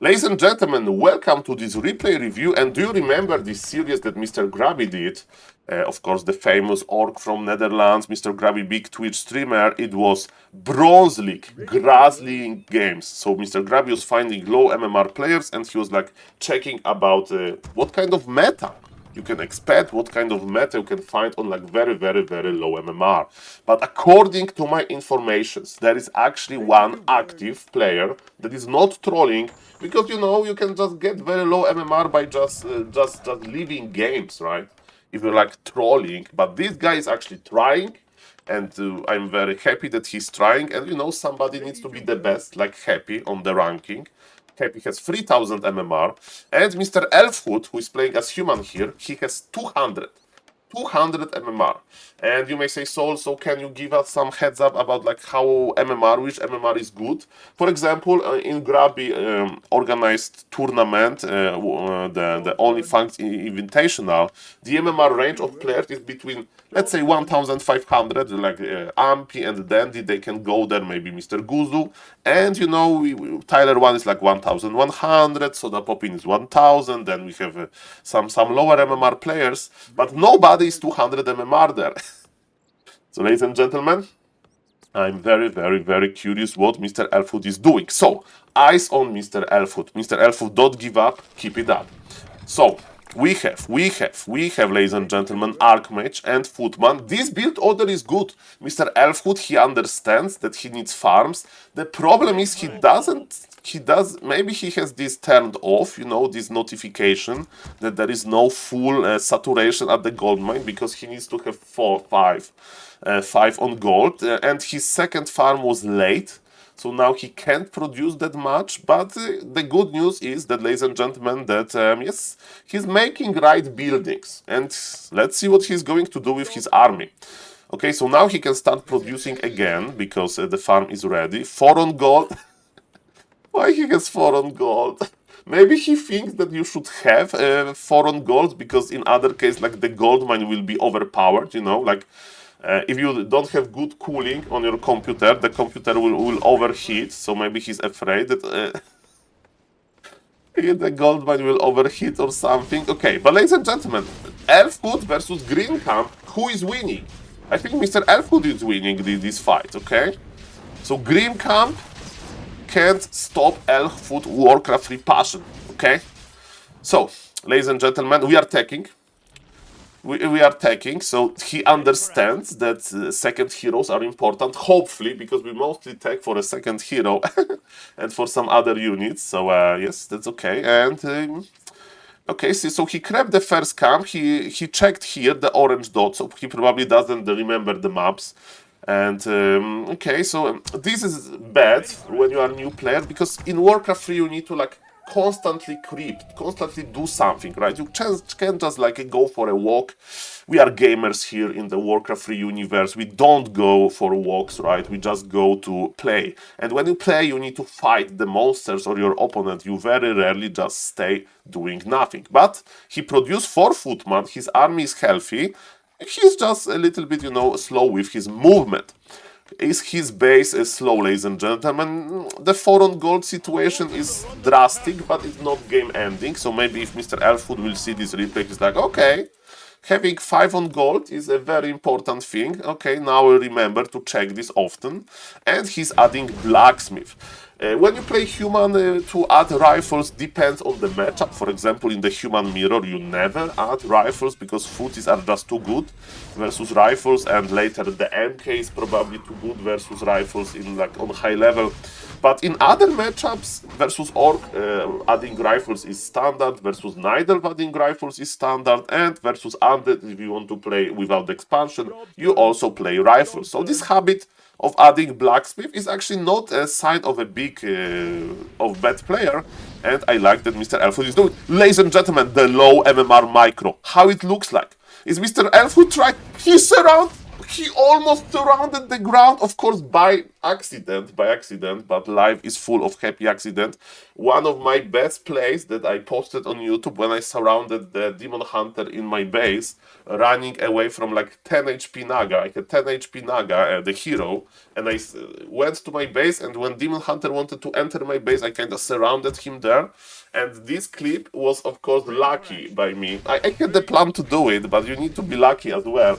Ladies and gentlemen, welcome to this replay review. And do you remember this series that Mr. Grabby did? Of course, the famous orc from Netherlands, Mr. Grabby, big Twitch streamer. It was Bronze League, Grass League games. So Mr. Grabby was finding low MMR players and he was like checking about what kind of meta you can expect, what kind of meta you can find on like very low MMR. But according to my informations, there is actually one active player that is not trolling, because you know you can just get very low MMR by just leaving games, right? If you're like trolling, but this guy is actually trying, and I'm very happy that he's trying. And you know, somebody needs to be the best, like Happy on the ranking. Happy has 3000 MMR, and Mr. Elfhood, who is playing as human here, he has 200 MMR. And you may say, Saul, so can you give us some heads up about like how MMR, which MMR is good? For example, in Grabby organized tournament, the Only Funks Invitational, the MMR range of players is between, let's say, 1500, like Ampy and Dandy, they can go there, maybe Mr. Guzu. And you know, Tyler 1 is like 1100, Soda Popin is 1000, then we have some lower MMR players, but nobody is 200 MMR there. So, ladies and gentlemen, I'm very curious what Mr. Elfhood is doing. So, eyes on Mr. Elfhood. Mr. Elfhood, don't give up, keep it up. So, we have, ladies and gentlemen, Archmage and Footman. This build order is good. Mr. Elfhood, he understands that he needs farms. The problem is maybe he has this turned off, you know, this notification that there is no full saturation at the gold mine, because he needs to have 5 on gold, and his second farm was late. So now he can't produce that much, but the good news is that, ladies and gentlemen, that yes, he's making right buildings, and let's see what he's going to do with his army. Okay, so now he can start producing again, because the farm is ready. 4 on gold. Why he has 4 on gold? Maybe he thinks that you should have 4 on gold, because in other case, like the gold mine will be overpowered, you know, like if you don't have good cooling on your computer, the computer will overheat, so maybe he's afraid that the gold mine will overheat or something. Okay, but ladies and gentlemen, Elfhood versus Green Camp, who is winning? I think Mr. Elfhood is winning this fight, okay? So Green Camp can't stop Elfhood Warcraft repassion, okay? So, ladies and gentlemen, we are taking. We are taking, so he understands that second heroes are important, hopefully, because we mostly take for a second hero and for some other units, so yes, that's okay. And okay, so he grabbed the first camp, he checked here the orange dot, so he probably doesn't remember the maps. And okay, so this is bad when you are a new player, because in Warcraft 3 you need to like constantly creep, constantly do something, right? You can't just like go for a walk. We are gamers here in the Warcraft 3 universe. We don't go for walks, right? We just go to play. And when you play, you need to fight the monsters or your opponent. You very rarely just stay doing nothing. But he produced 4 Footman. His army is healthy. He's just a little bit, you know, slow with his movement. Is his base slow, ladies and gentlemen? The 4 on gold situation is drastic, but it's not game ending. So maybe if Mr. Elfhood will see this replay, he's like, okay, having 5 on gold is a very important thing. Okay, now remember to check this often. And he's adding blacksmith. When you play human, to add rifles depends on the matchup. For example, in the human mirror, you never add rifles because footies are just too good versus rifles, and later the MK is probably too good versus rifles in like on high level. But in other matchups versus orc, adding rifles is standard, versus Nidal adding rifles is standard, and versus undead, if you want to play without expansion, you also play rifles. So this habit of adding blacksmith is actually not a sign of a bad player, and I like that Mr. Elfhood is doing. Ladies and gentlemen, the low MMR micro, how it looks like. Is Mr. Elfhood trying? He almost surrounded the ground, of course, by accident, by accident, but life is full of happy accident. One of my best plays that I posted on YouTube when I surrounded the Demon Hunter in my base, running away from like 10 HP Naga. I had 10 HP Naga, the hero, and I went to my base, and when Demon Hunter wanted to enter my base, I kind of surrounded him there. And this clip was, of course, lucky by me. I had the plan to do it, but you need to be lucky as well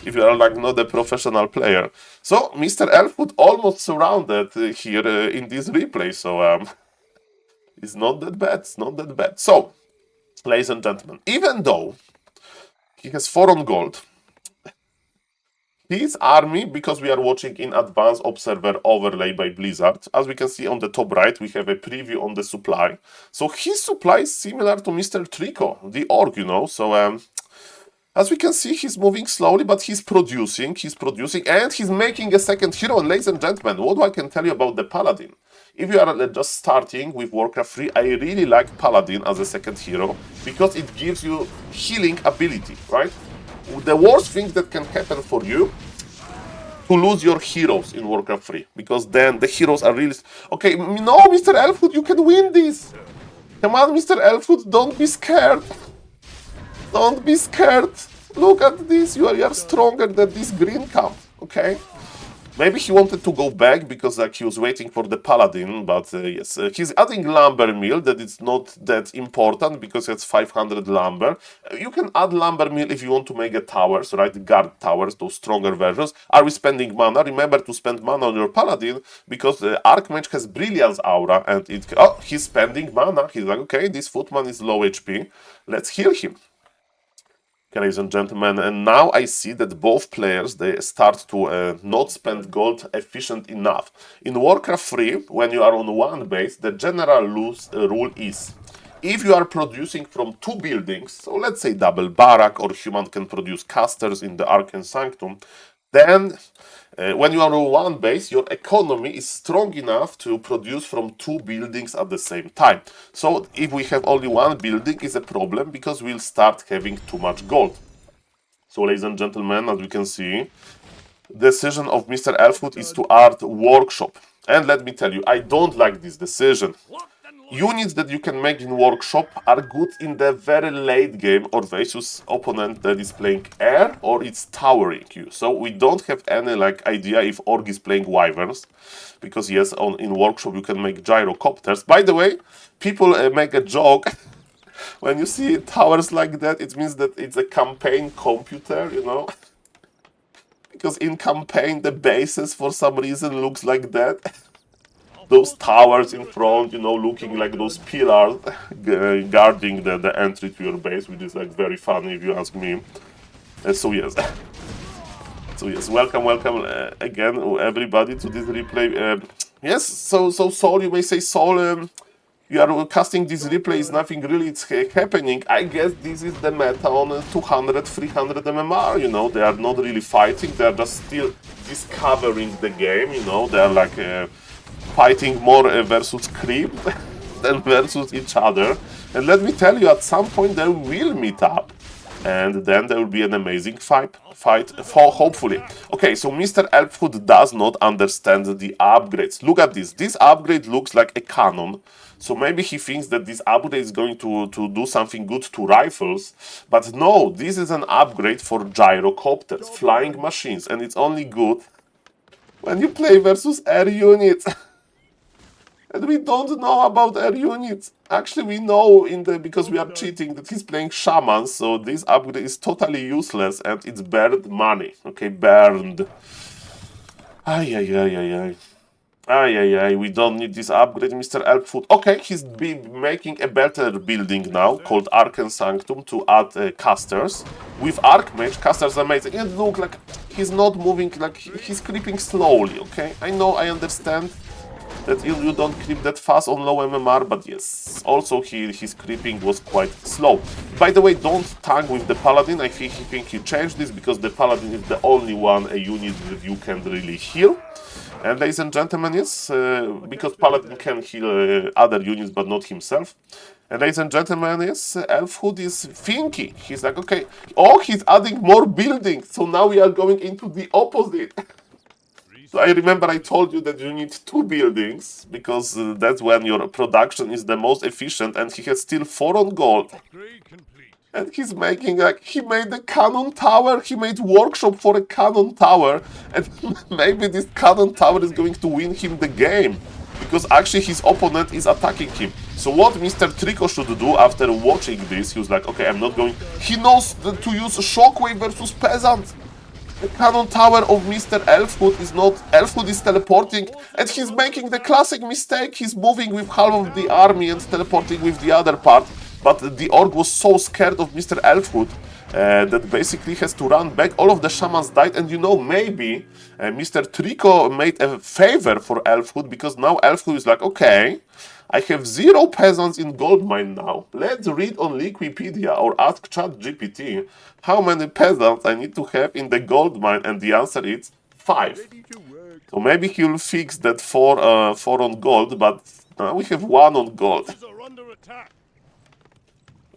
if you are like not a professional player. So Mr. Elfwood almost surrounded here in this replay. So it's not that bad. It's not that bad. So, ladies and gentlemen, even though he has 4 on gold, his army, because we are watching in Advanced Observer Overlay by Blizzard, as we can see on the top right, we have a preview on the supply. So his supply is similar to Mr. Trico, the orc, you know. So as we can see, he's moving slowly, but he's producing, and he's making a second hero. And ladies and gentlemen, what I can tell you about the Paladin? If you are just starting with Warcraft 3, I really like Paladin as a second hero, because it gives you healing ability, right? The worst thing that can happen for you to lose your heroes in Warcraft 3, because then the heroes are really... Okay, no, Mr. Elfwood, you can win this! Come on, Mr. Elfwood, don't be scared! Don't be scared! Look at this, you are stronger than this green camp, okay? Maybe he wanted to go back because like he was waiting for the Paladin, but yes, he's adding lumber mill. That it's not that important because it's 500 lumber. You can add lumber mill if you want to make a towers, right? Guard towers, those stronger versions. Are we spending mana? Remember to spend mana on your Paladin because the Archmage has Brilliance Aura and it... Oh, he's spending mana. He's like, okay, this footman is low HP. Let's heal him. Ladies and gentlemen, and now I see that both players, they start to not spend gold efficient enough. In Warcraft 3, when you are on one base, the general rule is, if you are producing from 2 buildings, so let's say double barrack or human can produce casters in the Arcane Sanctum, then when you are on one base, your economy is strong enough to produce from 2 buildings at the same time. So if we have only one building, it's a problem because we'll start having too much gold. So ladies and gentlemen, as we can see, decision of Mr. Elfwood is to add workshop. And let me tell you, I don't like this decision. Units that you can make in workshop are good in the very late game or versus opponent that is playing air or it's towering you. So we don't have any like idea if orc is playing wyverns, because yes, in workshop you can make gyrocopters. By the way, people make a joke when you see towers like that. It means that it's a campaign computer, you know, because in campaign the bases for some reason looks like that. Those towers in front, you know, looking like those pillars guarding the entry to your base, which is like very funny if you ask me. So yes, welcome again everybody to this replay. Yes, so Saul, you may say, Saul, you are casting this replay, is nothing really it's happening. I guess this is the meta on 200, 300 MMR, you know, they are not really fighting, they are just still discovering the game, you know, they are like... fighting more versus creep than versus each other. And let me tell you, at some point they will meet up. And then there will be an amazing fight for hopefully. Okay, so Mr. Elfwood does not understand the upgrades. Look at this. This upgrade looks like a cannon. So maybe he thinks that this upgrade is going to do something good to rifles. But no, this is an upgrade for gyrocopters, flying machines. And it's only good when you play versus air units. And we don't know about air units. Actually, we know because we are cheating that he's playing shamans, so this upgrade is totally useless and it's burned money. Okay, burned. Ay, we don't need this upgrade, Mr. Elfwood. Okay, he's making a better building now called Arcane Sanctum to add casters. With Archmage, casters are amazing. And look, like he's not moving, like he's creeping slowly, okay? I know, I understand that you don't creep that fast on low MMR, but yes, also his creeping was quite slow. By the way, don't tank with the Paladin. I think he changed this because the Paladin is the only a unit that you can really heal. And ladies and gentlemen, yes, because Paladin can heal other units but not himself. And ladies and gentlemen, yes, Elfwood is thinking. He's like, okay, oh, he's adding more buildings, so now we are going into the opposite. So I remember I told you that you need 2 buildings because that's when your production is the most efficient, and he has still 4 on gold. And he's making like, he made a cannon tower, he made workshop for a cannon tower, and maybe this cannon tower is going to win him the game, because actually his opponent is attacking him. So what Mr. Trico should do after watching this, he was like, okay, I'm not going, he knows to use Shockwave versus Peasant. The cannon tower of Mr. Elfhood is not, Elfhood is teleporting, and he's making the classic mistake, he's moving with half of the army and teleporting with the other part. But the orc was so scared of Mr. Elfhood that basically has to run back. All of the shamans died, and you know, maybe Mr. Trico made a favor for Elfhood, because now Elfhood is like, okay, I have 0 peasants in Goldmine now. Let's read on Wikipedia or ask ChatGPT how many peasants I need to have in the Goldmine, and the answer is 5. So maybe he'll fix that 4 on gold, but now we have 1 on gold.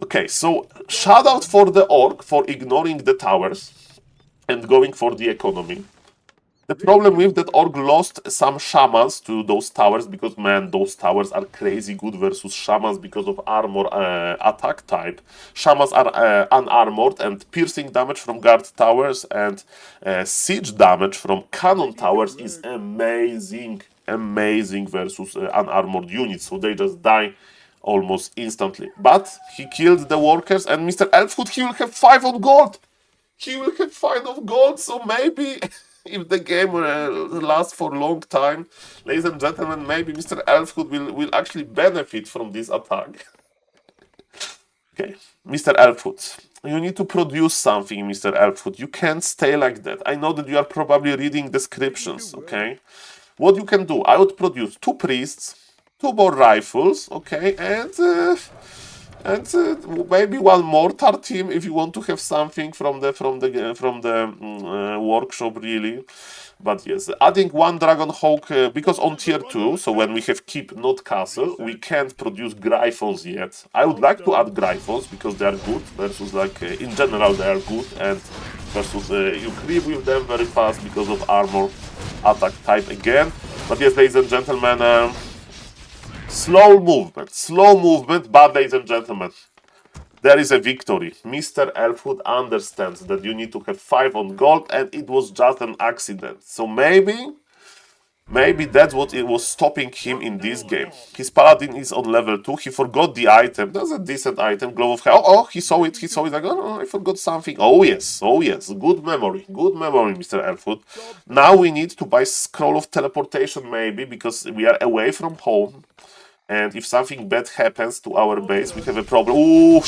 Okay, so shout out for the orc for ignoring the towers and going for the economy. The problem with that orc lost some shamans to those towers, because man, those towers are crazy good versus shamans because of armor attack type. Shamans are unarmored, and piercing damage from guard towers and siege damage from cannon towers is amazing, amazing versus unarmored units. So they just die almost instantly. But he killed the workers, and Mr. Elfhood, he will have 5 on gold. He will have 5 of gold, so maybe if the game lasts for a long time, ladies and gentlemen, maybe Mr. Elfhood will actually benefit from this attack. Okay, Mr. Elfhood, you need to produce something, Mr. Elfhood. You can't stay like that. I know that you are probably reading descriptions, okay? What you can do, I would produce 2 priests, 2 more rifles, okay, and maybe 1 mortar team if you want to have something from the workshop, really. But yes, adding 1 dragon hawk because on tier 2, so when we have keep not castle, we can't produce gryphons yet. I would like to add gryphons because they are good versus, like, in general they are good, and versus you creep with them very fast because of armor attack type again. But yes, ladies and gentlemen, slow movement, but ladies and gentlemen, there is a victory. Mr. Elfhood understands that you need to have 5 on gold, and it was just an accident. So maybe that's what it was stopping him in this game. His paladin is on level 2, he forgot the item, that's a decent item, Glove of Hell. Oh, he saw it, like, oh, I forgot something. Oh yes, good memory, Mr. Elfhood. Now we need to buy Scroll of Teleportation maybe, because we are away from home. And if something bad happens to our base, we have a problem. Ooh,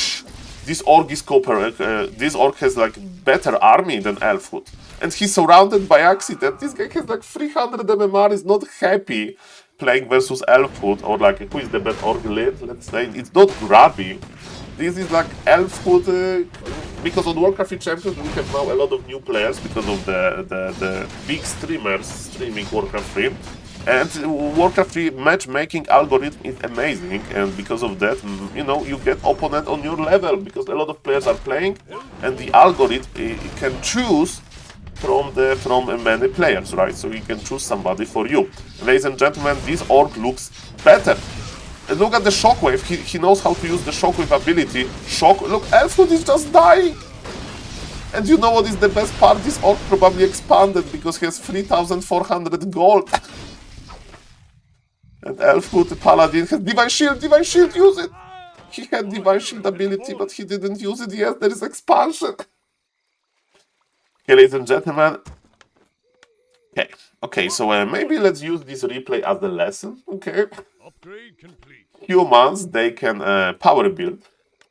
this orc is this orc has like better army than Elfhood, and he's surrounded by accident. This guy has like 300 MMR. Is not happy playing versus Elfhood, or like, who is the bad orc lead? Let's say it's not Grabby. This is like Elfhood, because on Warcraft Champions we have now a lot of new players because of the big streamers streaming Warcraft 3. And Warcraft 3 matchmaking algorithm is amazing, and because of that, you know, you get opponent on your level, because a lot of players are playing, and the algorithm can choose from many players, right? So you can choose somebody for you. Ladies and gentlemen, this orc looks better. And look at the shockwave. He knows how to use the shockwave ability. Look, Elfhood is just dying. And you know what is the best part? This orc probably expanded because he has 3,400 gold. And Elfhood, the Paladin, has Divine Shield, use it! He had Divine Shield ability, but he didn't use it yet, there is expansion! Okay, ladies and gentlemen. Okay, so maybe let's use this replay as a lesson, okay? Humans, they can power build.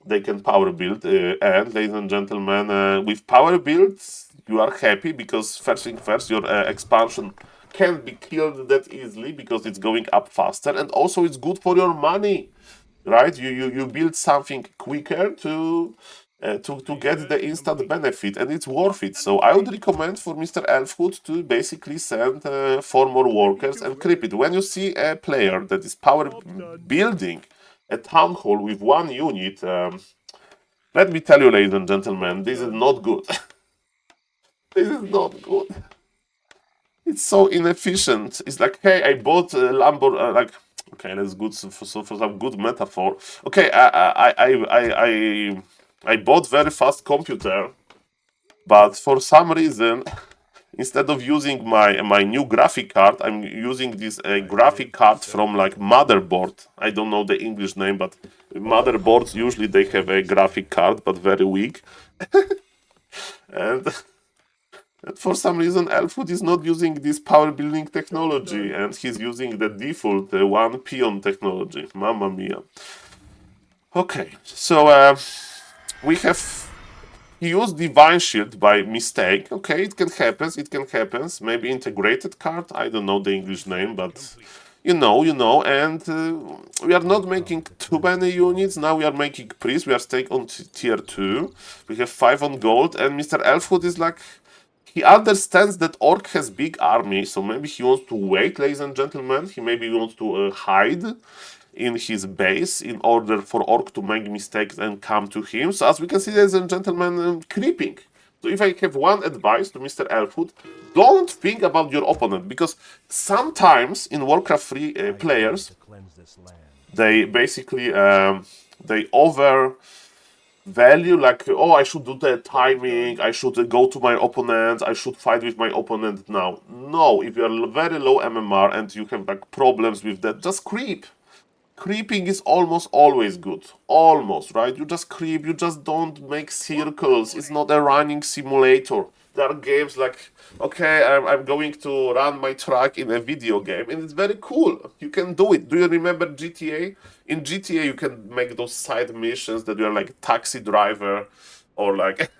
And ladies and gentlemen, with power builds, you are happy, because first thing first, your expansion can't be killed that easily because it's going up faster, and also it's good for your money, right? You build something quicker to get the instant benefit, and it's worth it. So I would recommend for Mr. Elfhood to basically send 4 more workers and creep it. When you see a player that is power building a town hall with 1 unit, let me tell you, ladies and gentlemen, this is not good. This is not good. It's so inefficient. It's like, hey, I bought a Lambo, okay, let's good for some good metaphor. Okay, I bought very fast computer, but for some reason, instead of using my new graphic card, I'm using this graphic card from like motherboard. I don't know the English name, but motherboards usually they have a graphic card, but very weak. and And for some reason, Elfwood is not using this power building technology, and he's using the default one peon technology. Mamma mia. Okay, so we have used Divine Shield by mistake. Okay, it can happen. It can happen. Maybe integrated card. I don't know the English name, but you know. And we are not making too many units now. We are making priest. We are staying on tier 2. We have 5 on gold, and Mr. Elfwood is like, he understands that Orc has big army, so maybe he wants to wait, ladies and gentlemen. He maybe wants to hide in his base in order for Orc to make mistakes and come to him. So as we can see, ladies and gentlemen, creeping. So if I have one advice to Mr. Elfwood, don't think about your opponent, because sometimes in Warcraft 3 players, they basically they over value, like, oh, I should do the timing, I should go to my opponent, I should fight with my opponent now. No, if you are very low MMR and you have like problems with that, just creep. Creeping is almost always good. Almost, right? You just creep, you just don't make circles. It's not a running simulator. There are games like, okay, I'm going to run my truck in a video game, and it's very cool. You can do it. Do you remember GTA? In GTA, you can make those side missions that you're like taxi driver or like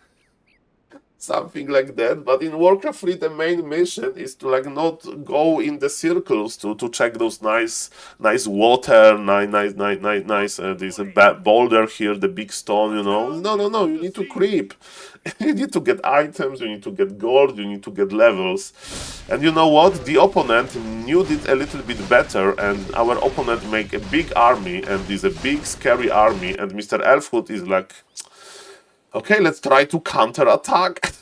something like that. But in Warcraft 3, the main mission is to like not go in the circles to check those nice water, nice this boulder here, the big stone, you know. No, you need to creep. You need to get items, you need to get gold, you need to get levels. And you know what? The opponent knew it a little bit better, and our opponent make a big army, and is a big scary army, and Mr. Elfwood is like, okay, let's try to counter-attack.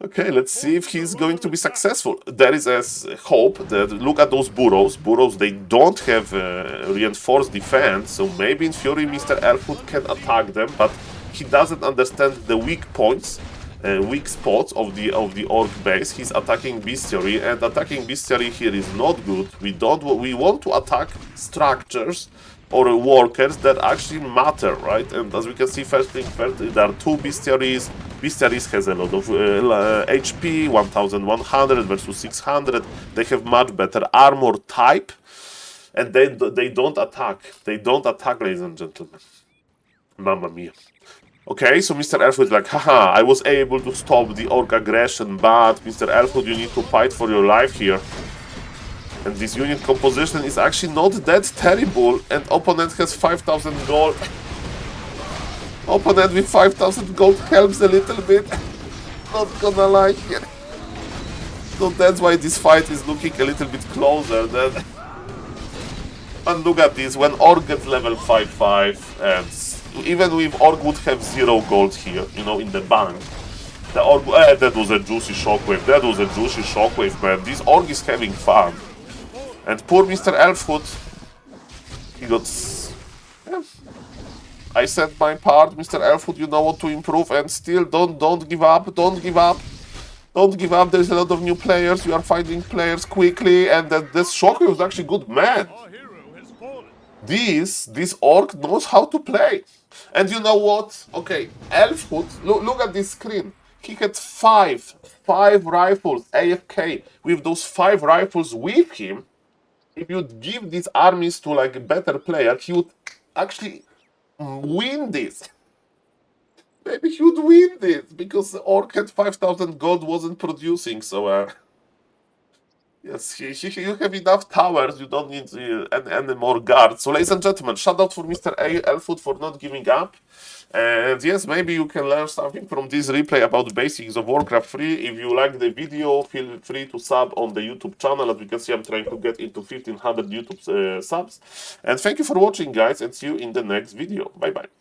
Okay, let's see if he's going to be successful. There is a hope that, look at those burrows. Burrows, they don't have reinforced defense, so maybe in Fury Mr. Elfwood can attack them, but he doesn't understand the weak points, weak spots of the Orc base. He's attacking Bestiary, and attacking Bestiary here is not good. We want to attack structures or workers that actually matter, right? And as we can see, first thing first, there are 2 Bestiaries. Bestiaries has a lot of HP, 1100 versus 600. They have much better armor type, and they don't attack. They don't attack, ladies and gentlemen. Mamma mia. Okay, so Mr. Elfwood is like, haha, I was able to stop the Orc aggression, but Mr. Elfwood, you need to fight for your life here. And this unit composition is actually not that terrible, and opponent has 5000 gold. Opponent with 5000 gold helps a little bit. Not gonna lie here. So that's why this fight is looking a little bit closer than... And look at this, when Orc gets level 5-5, and even if Orc would have 0 gold here, you know, in the bank, the Orc... that was a juicy shockwave, that was a juicy shockwave, man. This Orc is having fun. And poor Mr. Elfwood, he got... Yeah. I said my part, Mr. Elfwood, you know what to improve, and still don't give up, don't give up. Don't give up, there's a lot of new players, you are finding players quickly, and this Shockwave was actually good, man. This Orc knows how to play. And you know what? Okay, Elfwood, look at this screen. He had five rifles, AFK. With those 5 rifles with him, if you'd give these armies to like a better player, he would actually win this. Maybe he would win this, because Orc had 5000 gold, wasn't producing, so yes, you have enough towers, you don't need any more guards. So ladies and gentlemen, shout out for Mr. Elfwood for not giving up. And yes, maybe you can learn something from this replay about the basics of Warcraft 3. If you like the video, feel free to sub on the YouTube channel. As you can see, I'm trying to get into 1500 YouTube subs. And thank you for watching, guys, and see you in the next video. Bye-bye.